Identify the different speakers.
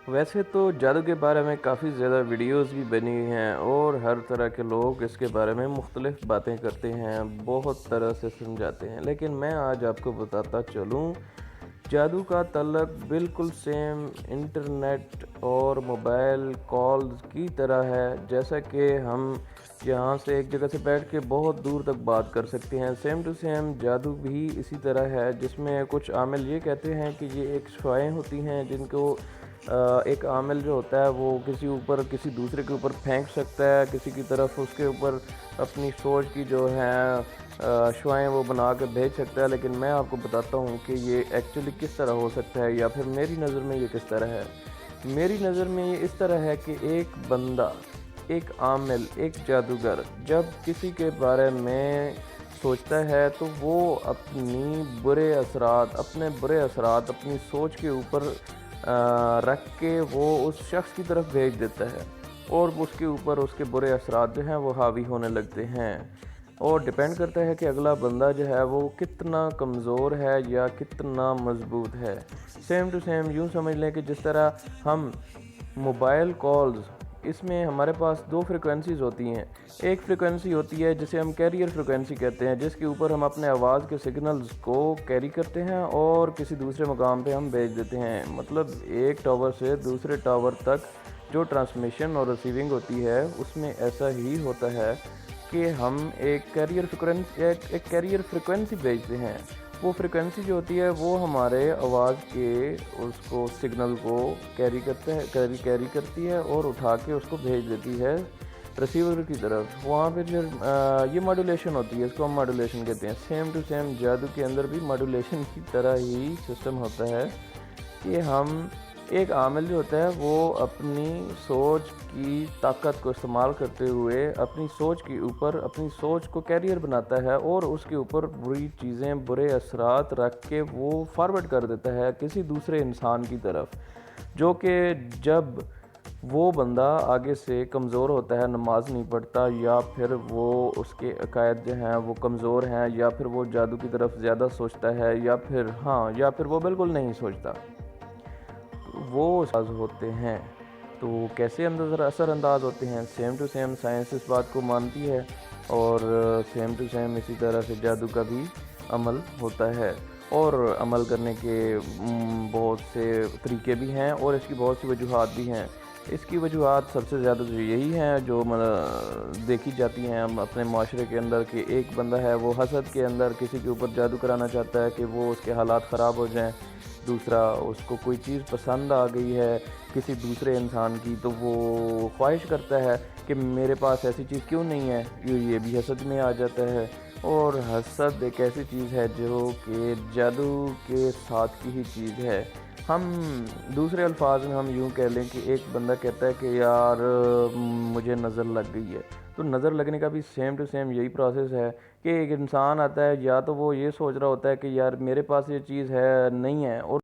Speaker 1: ویسے تو جادو کے بارے میں کافی زیادہ ویڈیوز بھی بنی ہوئی ہیں اور ہر طرح کے لوگ اس کے بارے میں مختلف باتیں کرتے ہیں، بہت طرح سے سمجھاتے ہیں، لیکن میں آج آپ کو بتاتا چلوں جادو کا تعلق بالکل سیم انٹرنیٹ اور موبائل کالز کی طرح ہے، جیسا کہ ہم یہاں سے ایک جگہ سے بیٹھ کے بہت دور تک بات کر سکتے ہیں۔ سیم ٹو سیم جادو بھی اسی طرح ہے، جس میں کچھ عامل یہ کہتے ہیں کہ یہ ایک شعائیں ہوتی ہیں جن کو ایک عامل جو ہوتا ہے وہ کسی دوسرے کے اوپر پھینک سکتا ہے، کسی کی طرف اس کے اوپر اپنی سوچ کی جو ہیں شعائیں وہ بنا کے بھیج سکتا ہے، لیکن میں آپ کو بتاتا ہوں کہ یہ ایکچولی کس طرح ہو سکتا ہے، یا پھر میری نظر میں یہ کس طرح ہے۔ میری نظر میں یہ اس طرح ہے کہ ایک بندہ، ایک عامل، ایک جادوگر جب کسی کے بارے میں سوچتا ہے تو وہ اپنے برے اثرات اپنی سوچ کے اوپر رکھ کے وہ اس شخص کی طرف بھیج دیتا ہے، اور اس کے اوپر اس کے برے اثرات جو ہیں وہ حاوی ہونے لگتے ہیں، اور ڈیپینڈ کرتا ہے کہ اگلا بندہ جو ہے وہ کتنا کمزور ہے یا کتنا مضبوط ہے۔ سیم ٹو سیم یوں سمجھ لیں کہ جس طرح ہم موبائل کالز، اس میں ہمارے پاس دو فریکوینسیز ہوتی ہیں۔ ایک فریکوینسی ہوتی ہے جسے ہم کیریئر فریکوینسی کہتے ہیں، جس کے اوپر ہم اپنے آواز کے سگنلز کو کیری کرتے ہیں اور کسی دوسرے مقام پہ ہم بھیج دیتے ہیں، مطلب ایک ٹاور سے دوسرے ٹاور تک جو ٹرانسمیشن اور ریسیونگ ہوتی ہے اس میں ایسا ہی ہوتا ہے کہ ہم ایک کیریئر فریکوینسی بھیجتے ہیں۔ وہ فریکوینسی جو ہوتی ہے وہ ہمارے آواز کے اس کو سگنل کو کیری کرتی ہے اور اٹھا کے اس کو بھیج دیتی ہے ریسیور کی طرف۔ وہاں پہ پھر یہ ماڈولیشن ہوتی ہے، اس کو ہم ماڈولیشن کہتے ہیں۔ سیم ٹو سیم جادو کے اندر بھی ماڈولیشن کی طرح ہی سسٹم ہوتا ہے کہ ہم ایک عامل جو ہوتا ہے وہ اپنی سوچ کی طاقت کو استعمال کرتے ہوئے اپنی سوچ کو کیریئر بناتا ہے اور اس کے اوپر بری چیزیں، برے اثرات رکھ کے وہ فارورڈ کر دیتا ہے کسی دوسرے انسان کی طرف، جو کہ جب وہ بندہ آگے سے کمزور ہوتا ہے، نماز نہیں پڑھتا، یا پھر وہ اس کے عقائد جو ہیں وہ کمزور ہیں، یا پھر وہ جادو کی طرف زیادہ سوچتا ہے، یا پھر وہ بالکل نہیں سوچتا، وہ ساز ہوتے ہیں۔ تو کیسے اثر انداز ہوتے ہیں؟ سیم ٹو سیم سائنس اس بات کو مانتی ہے، اور سیم ٹو سیم اسی طرح سے جادو کا بھی عمل ہوتا ہے، اور عمل کرنے کے بہت سے طریقے بھی ہیں اور اس کی بہت سی وجوہات بھی ہیں۔ اس کی وجوہات سب سے زیادہ تو یہی ہیں جو دیکھی جاتی ہیں ہم اپنے معاشرے کے اندر، کہ ایک بندہ ہے وہ حسد کے اندر کسی کے اوپر جادو کرانا چاہتا ہے کہ وہ اس کے حالات خراب ہو جائیں۔ دوسرا، اس کو کوئی چیز پسند آ گئی ہے کسی دوسرے انسان کی، تو وہ خواہش کرتا ہے کہ میرے پاس ایسی چیز کیوں نہیں ہے، یہ بھی حسد میں آ جاتا ہے۔ اور حسد ایک ایسی چیز ہے جو کہ جادو کے ساتھ کی ہی چیز ہے۔ ہم دوسرے الفاظ میں ہم یوں کہہ لیں کہ ایک بندہ کہتا ہے کہ یار مجھے نظر لگ گئی ہے، تو نظر لگنے کا بھی سیم ٹو سیم یہی پروسیس ہے کہ ایک انسان آتا ہے، یا تو وہ یہ سوچ رہا ہوتا ہے کہ یار میرے پاس یہ چیز ہے نہیں ہے، اور